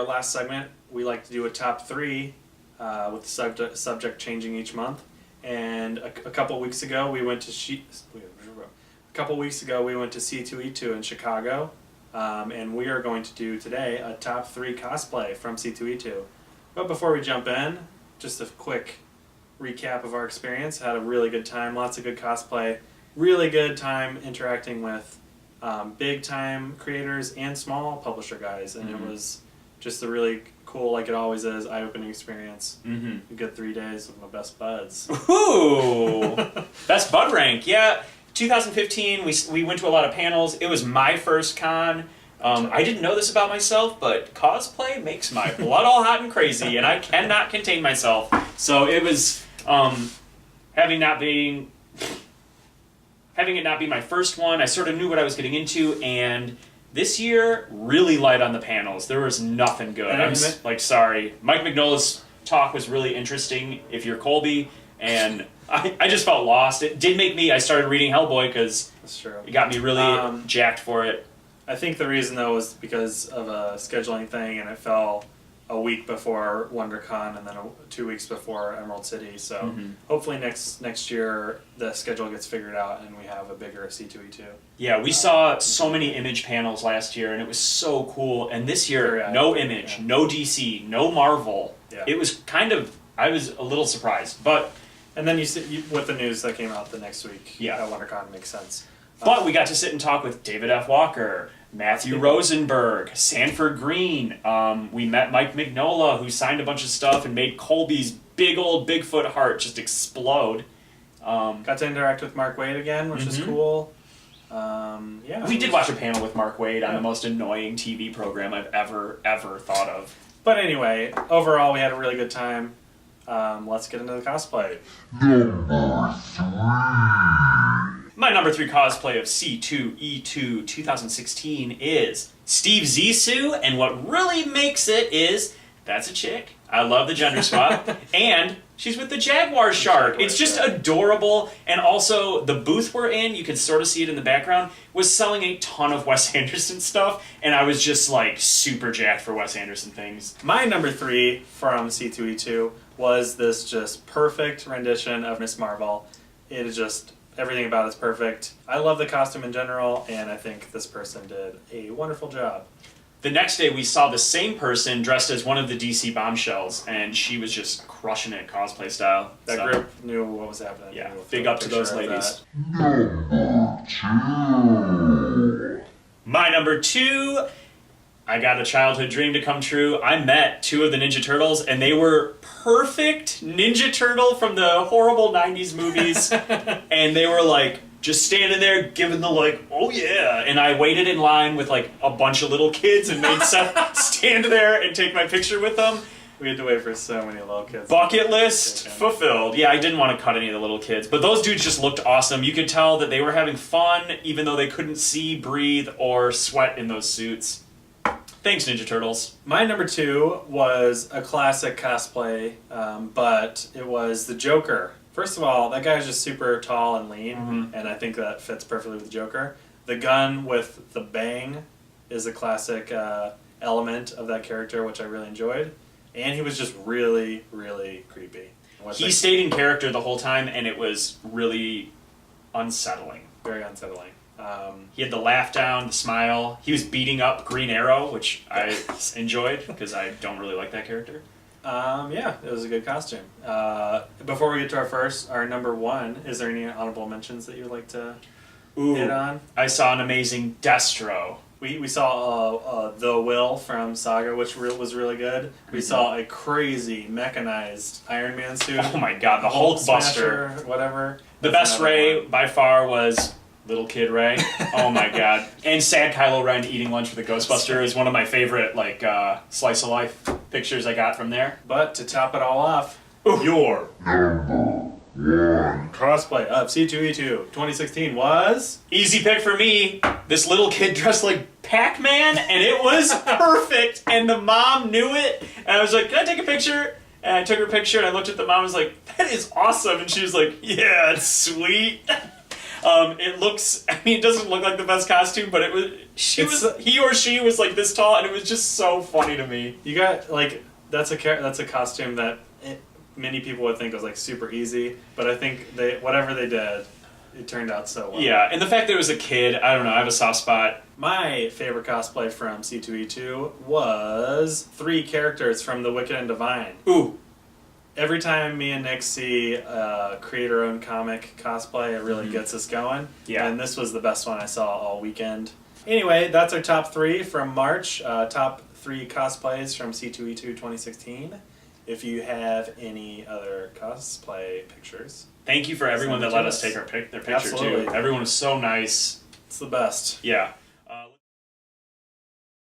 last segment, we like to do a top 3 with the subject changing each month. And a couple weeks ago, we went to C2E2 in Chicago, and we are going to do today a top 3 cosplay from C2E2. But before we jump in, just a quick recap of our experience. Had a really good time, lots of good cosplay, really good time interacting with big time creators and small publisher guys, and it was just a really cool, like it always is, eye-opening experience. A good 3 days with my best buds. Ooh, best bud rank, yeah. 2015, we went to a lot of panels. It was my first con. I didn't know this about myself, but cosplay makes my blood all hot and crazy, and I cannot contain myself. So it was having it not be my first one. I sort of knew what I was getting into, and this year, really light on the panels. There was nothing good. I'm sorry. Mike Mignola's talk was really interesting if you're Colby, and I just felt lost. It did make me, I started reading Hellboy because it got me really jacked for it. I think the reason, though, was because of a scheduling thing, and it fell a week before WonderCon and then 2 weeks before Emerald City. So hopefully next year the schedule gets figured out and we have a bigger C2E2. Yeah, we saw so many Image panels last year, and it was so cool. And this year, no Image, no DC, no Marvel. Yeah. It was I was a little surprised. But and then with the news that came out the next week, at WonderCon makes sense. But we got to sit and talk with David F. Walker, Matthew Rosenberg, Sanford Green. We met Mike Mignola, who signed a bunch of stuff and made Colby's big old Bigfoot heart just explode. Got to interact with Mark Waid again, which is cool. We did watch a panel with Mark Waid on the most annoying TV program I've ever thought of. But anyway, overall we had a really good time. Let's get into the cosplay. My number 3 cosplay of C2E2 2016 is Steve Zissou, and what really makes it is that's a chick. I love the gender swap, and she's with the Jaguar shark. It's just adorable, and also the booth we're in, you can sort of see it in the background, was selling a ton of Wes Anderson stuff, and I was just like super jacked for Wes Anderson things. My number 3 from C2E2 was this just perfect rendition of Miss Marvel. It is just... everything about it's perfect. I love the costume in general, and I think this person did a wonderful job. The next day, we saw the same person dressed as one of the DC bombshells, and she was just crushing it cosplay style. That group knew what was happening. Yeah, big up to those ladies. My number 2, I got a childhood dream to come true. I met 2 of the Ninja Turtles, and they were perfect Ninja Turtle from the horrible 90s movies. And they were like just standing there giving the like, oh yeah. And I waited in line with like a bunch of little kids and made Seth stand there and take my picture with them. We had to wait for so many little kids. Bucket list fulfilled. Yeah, I didn't want to cut any of the little kids, but those dudes just looked awesome. You could tell that they were having fun, even though they couldn't see, breathe, or sweat in those suits. Thanks, Ninja Turtles. My number 2 was a classic cosplay, but it was the Joker. First of all, that guy's just super tall and lean, and I think that fits perfectly with the Joker. The gun with the bang is a classic element of that character, which I really enjoyed. And he was just really, really creepy. He stayed in character the whole time, and it was really unsettling. Very unsettling. He had the laugh down, the smile. He was beating up Green Arrow, which I enjoyed because I don't really like that character. Yeah, it was a good costume. Before we get to our number 1, is there any honorable mentions that you'd like to hit on? I saw an amazing Destro. We saw the Will from Saga, which was really good. We saw a crazy mechanized Iron Man suit. Oh my god, the Hulkbuster. Whatever. The best Ray by far was Little Kid Ray. Oh my god. And sad Kylo Ren eating lunch with a Ghostbuster is one of my favorite slice of life pictures I got from there. But to top it all off, your number 1 cosplay of C2E2 2016 was... easy pick for me. This little kid dressed like Pac-Man, and it was perfect, and the mom knew it, and I was like, can I take a picture? And I took her picture, and I looked at the mom and was like, that is awesome, and she was like, yeah, it's sweet. It looks. I mean, it doesn't look like the best costume, but it was. He or she was like this tall, and it was just so funny to me. You got like that's a costume that many people would think was like super easy, but I think whatever they did, it turned out so well. Yeah, and the fact that it was a kid, I don't know. I have a soft spot. My favorite cosplay from C2E2 was 3 characters from The Wicked and Divine. Ooh. Every time me and Nick see creator-owned comic cosplay, it really gets us going. Yeah. And this was the best one I saw all weekend. Anyway, that's our top 3 from March. Top 3 cosplays from C2E2 2016. If you have any other cosplay pictures. Thank you for everyone that let us take their picture Absolutely. too. Everyone was so nice. It's the best. Yeah.